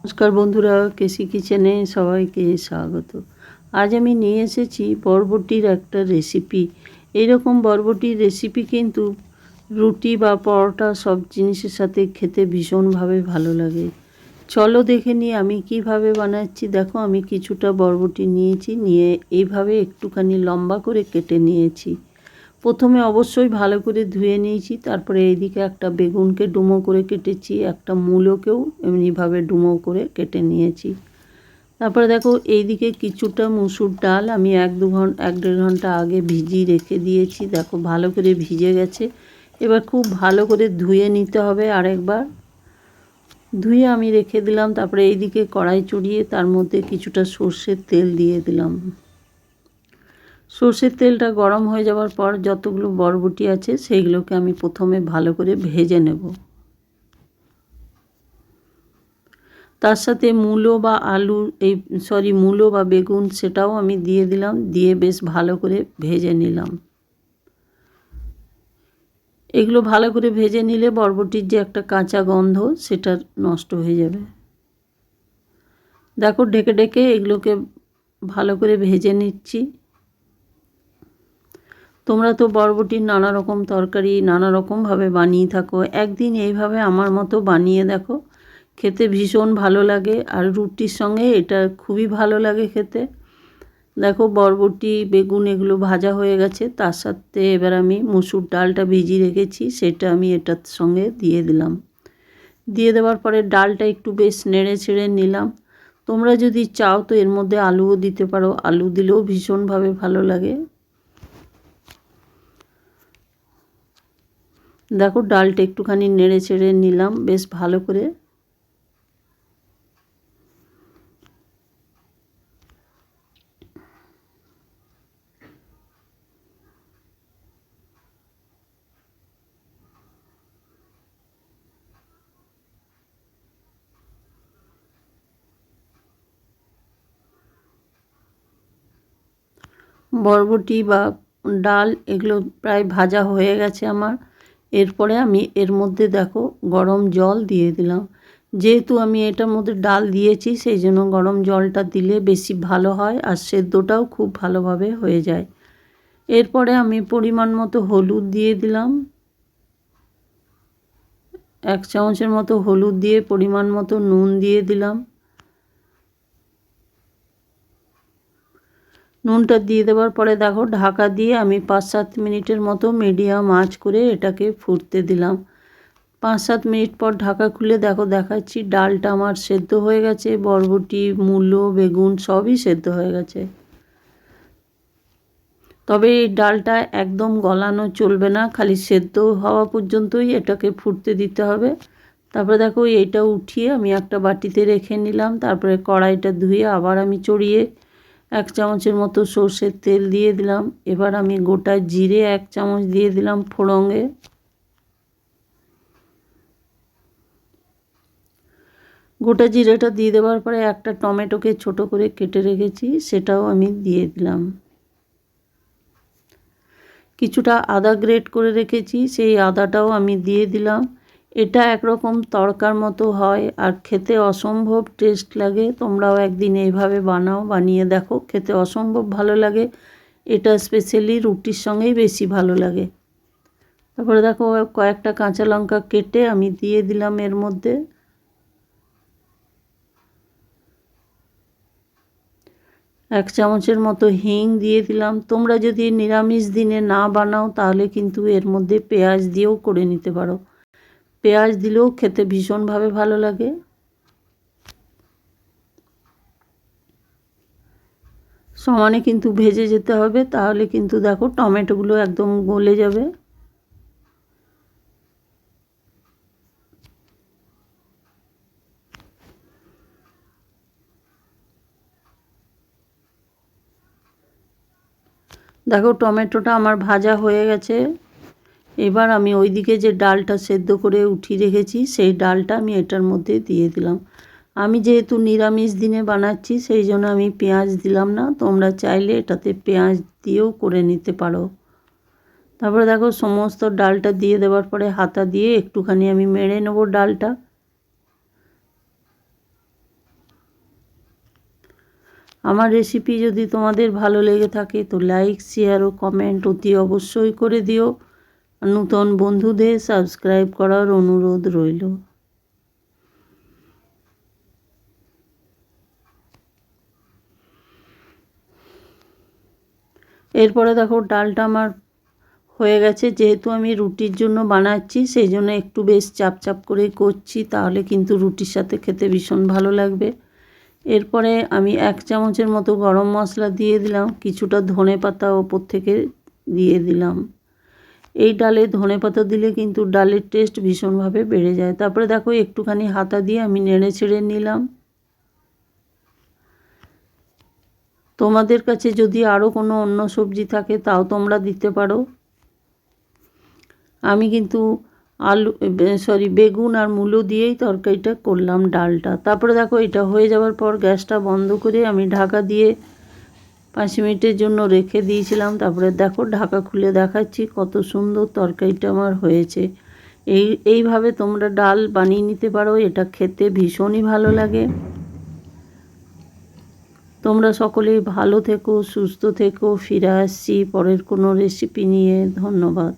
নমস্কার বন্ধুরা, কেসি কিচেনে সবাইকে স্বাগত। আজ আমি নিয়ে এসেছি বরবটির একটা রেসিপি। এইরকম বরবটির রেসিপি কিন্তু রুটি বা পরোটা সব জিনিসের সাথে খেতে ভীষণভাবে ভালো লাগে। চলো দেখে নিই আমি কিভাবে বানাচ্ছি। দেখো, আমি কিছুটা বরবটি নিয়েছি, নিয়ে এইভাবে একটুখানি লম্বা করে কেটে নিয়েছি। প্রথমে অবশ্যই ভালো করে ধুয়ে নিয়েছি, তারপরে এইদিকে একটা বেগুনকে ডুমো করে কেটেছি, একটা মূলোকেও এমনিভাবে ডুমো করে কেটে নিয়েছি। তারপরে দেখো, এইদিকে কিছুটা মুসুর ডাল আমি 1-1.5 ঘন্টা আগে ভিজিয়ে রেখে দিয়েছি। দেখো ভালো করে ভিজে গেছে। এবার খুব ভালো করে ধুয়ে নিতে হবে। আরেকবার ধুয়ে আমি রেখে দিলাম। তারপরে এইদিকে কড়াই চড়িয়ে তার মধ্যে কিছুটা সর্ষের তেল দিয়ে দিলাম। সর্ষের তেলটা গরম হয়ে যাওয়ার পর যতগুলো বরবটি আছে সেইগুলোকে আমি প্রথমে ভালো করে ভেজে নেব। তার সাথে মূলো বা মূলো বা বেগুন সেটাও আমি দিয়ে দিলাম, দিয়ে বেশ ভালো করে ভেজে নিলাম। এগুলো ভালো করে ভেজে নিলে বরবটির যে একটা কাঁচা গন্ধ সেটা নষ্ট হয়ে যাবে। দেখো ঢেকে ঢেকে এগুলোকে ভালো করে ভেজে নিচ্ছি। তোমরা তো বরবটির নানা রকম তরকারি নানা রকমভাবে বানিয়ে থাকো, একদিন এইভাবে আমার মতো বানিয়ে দেখো, খেতে ভীষণ ভালো লাগে। আর রুটির সঙ্গে এটা খুবই ভালো লাগে খেতে। দেখো বরবটি বেগুন এগুলো ভাজা হয়ে গেছে, তার সাথে এবার আমি মুসুর ডালটা ভিজিয়ে রেখেছি সেটা আমি এটার সঙ্গে দিয়ে দিলাম। দিয়ে দেওয়ার পরে ডালটা একটু বেশ নেড়ে ছেড়ে নিলাম। তোমরা যদি চাও তো এর মধ্যে আলুও দিতে পারো, আলু দিলেও ভীষণভাবে ভালো লাগে। দেখো ডালটা একটুখানি নেড়ে চেড়ে নিলাম বেশ ভালো করে। বরবটি বা ডাল এগুলো প্রায় ভাজা হয়ে গেছে আমার। এরপরে আমি এর মধ্যে দেখো গরম জল দিয়ে দিলাম। যেহেতু আমি এটার মধ্যে ডাল দিয়েছি সেই জন্য গরম জলটা দিলে বেশি ভালো হয়, আর সেদ্ধটাও খুব ভালোভাবে হয়ে যায়। এরপরে আমি পরিমাণ মতো হলুদ দিয়ে দিলাম, 1 চামচের মতো হলুদ দিয়ে পরিমাণ মতো নুন দিয়ে দিলাম। নুনটা দিয়ে দেওয়ার পরে দেখো ঢাকা দিয়ে আমি 5-7 মিনিটের মতো মিডিয়াম আঁচ করে এটাকে ফুটতে দিলাম। 5-7 মিনিট পর ঢাকা খুলে দেখো দেখাচ্ছি ডালটা আমার সেদ্ধ হয়ে গেছে, বরবটি মূলো বেগুন সবই সেদ্ধ হয়ে গেছে। তবে এই ডালটা একদম গলানো চলবে না, খালি সেদ্ধ হওয়া পর্যন্তই এটাকে ফুটতে দিতে হবে। তারপরে দেখো এইটা উঠিয়ে আমি একটা বাটিতে রেখে নিলাম। তারপরে কড়াইটা ধুয়ে আবার আমি চড়িয়ে 1 চামচের মতো সর্ষের তেল দিয়ে দিলাম। এবার আমি গোটা জিরে 1 চামচ দিয়ে দিলাম ফোড়ঙে। গোটা জিরেটা দিয়ে দেওয়ার পরে একটা টমেটোকে ছোট করে কেটে রেখেছি সেটাও আমি দিয়ে দিলাম। কিছুটা আদা গ্রেট করে রেখেছি সেই আদাটাও আমি দিয়ে দিলাম। এটা একরকম তড়কার মতো হয় আর খেতে অসম্ভব টেস্ট লাগে। তোমরাও একদিন এইভাবে বানাও, বানিয়ে দেখো, খেতে অসম্ভব ভালো লাগে। এটা স্পেশালি রুটির সঙ্গেই বেশি ভালো লাগে। তারপরে দেখো কয়েকটা কাঁচা লঙ্কা কেটে আমি দিয়ে দিলাম এর মধ্যে। 1 চামচের মতো হিং দিয়ে দিলাম। তোমরা যদি নিরামিষ দিনে না বানাও তাহলে কিন্তু এর মধ্যে পেঁয়াজ দিয়েও করে নিতে পারো, পেঁয়াজ দিলেও খেতে ভীষণভাবে ভালো লাগে। সমানে কিন্তু ভেজে যেতে হবে, তাহলে কিন্তু দেখো টমেটোগুলো একদম গলে যাবে। দেখো টমেটোটা আমার ভাজা হয়ে গেছে। এবার আমি ওইদিকে যে ডালটা সেদ্ধ করে উঠিয়ে রেখেছি সেই ডালটা আমি এটার মধ্যে দিয়ে দিলাম। আমি যেহেতু নিরামিষ দিনে বানাচ্ছি সেই জন্য আমি পেঁয়াজ দিলাম না, তোমরা চাইলে এটাতে পেঁয়াজ দিয়েও করে নিতে পারো। তারপরে দেখো সমস্ত ডালটা দিয়ে দেওয়ার পরে হাতা দিয়ে একটুখানি আমি মেরে নেব ডালটা। আমার রেসিপি যদি তোমাদের ভালো লেগে থাকে তো লাইক, শেয়ার ও কমেন্ট অতি অবশ্যই করে দিও। নতুন বন্ধুদের সাবস্ক্রাইব করার অনুরোধ রইল। এরপরে দেখো ডালটা আমার হয়ে গেছে। যেহেতু আমি রুটির জন্য বানাচ্ছি সেই জন্য একটু বেশ চাপ চাপ করেই করছি, তাহলে কিন্তু রুটির সাথে খেতে ভীষণ ভালো লাগবে। এরপরে আমি 1 চামচের মতো গরম মশলা দিয়ে দিলাম, কিছুটা ধনেপাতা ওপর থেকে দিয়ে দিলাম। এই ডালে ধনেপাতা দিলে কিন্তু ডালের টেস্ট ভীষণভাবে বেড়ে যায়। তারপরে দেখো একটুখানি হাতা দিয়ে আমি নেড়ে ছেড়ে নিলাম। তোমাদের কাছে যদি আরও কোনো অন্য সবজি থাকে তাও তোমরা দিতে পারো। আমি কিন্তু বেগুন আর মূলো দিয়েই তরকারিটা করলাম, ডালটা। তারপরে দেখো এটা হয়ে যাওয়ার পর গ্যাসটা বন্ধ করে আমি ঢাকা দিয়ে 5 মিনিটের জন্য রেখে দিয়েছিলাম। তারপরে দেখো ঢাকা খুলে দেখাচ্ছি কত সুন্দর তরকারিটা আমার হয়েছে। এইভাবে তোমরা ডাল বানিয়ে নিতে পারো, এটা খেতে ভীষণই ভালো লাগে। তোমরা সকলেই ভালো থেকো, সুস্থ থেকো। ফিরে আসছি পরের কোনো রেসিপি নিয়ে। ধন্যবাদ।